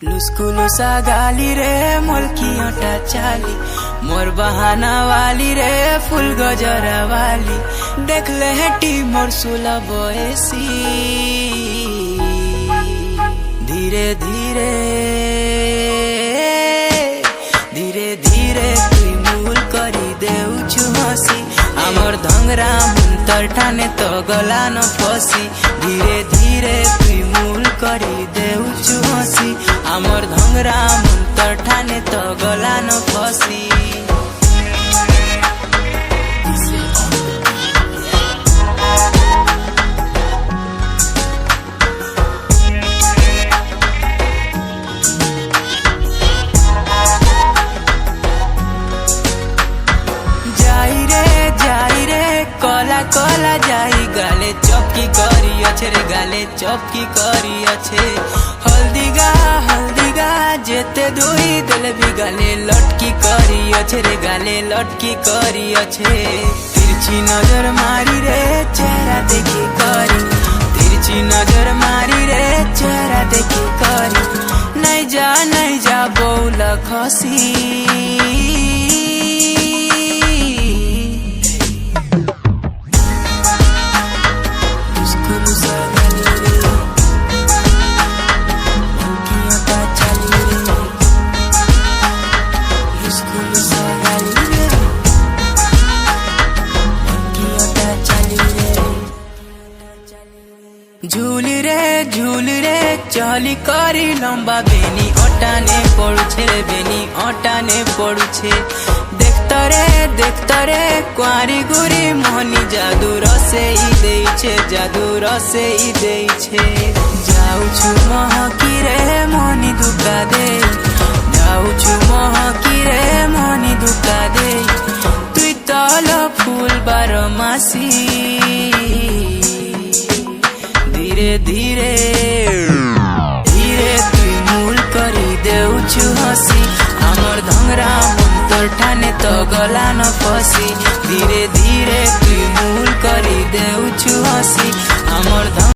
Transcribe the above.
लुस्कुलुसा गाली रे मोलकियोटा चाली मोर बहाना वाली रे फुल गजरा वाली देख ले हेटी मोर सुला बयसी धीरे धीरे धीरे धीरे तुई मूल करी देउछु हसी आमर धंगरा मुंतर ठाने तो गला न फसी धीरे धीरे तुई मूल करी देउछु हसी आमर धंगरा मुंतर ठाने तो गला न फसी कला जाई गाले चौकी करी अच्छे रे गाले चौकी करी अच्छे हल्दी गा जेते धोई दिल भी गाले लटकी करी अच्छे रे गाले लटकी करी अच्छे तिरछी नजर मारी रे चेहरा देखी करी तिरछी नजर मारी रे चेहरा देखी करी नहीं जा बौला खसी झूल रे चली करी लंबा बेनी अटाने पड़ुछे बेनी अटाने पड़ुछे देखता रे कुआरी गुरी मोहनी जादू रसे ही देइछे जाउछु महकी रे मोहनी दुका दे जाउछु महकी रे मोहनी दुका दे तुई तल फूल बारमासी धीरे धीरे धीरे तुई मूल करी देउछु हसी आमर धंगरा मुंतर ठाने तो गला न फसी धीरे धीरे तुई मूल करी देउछु हसी आमर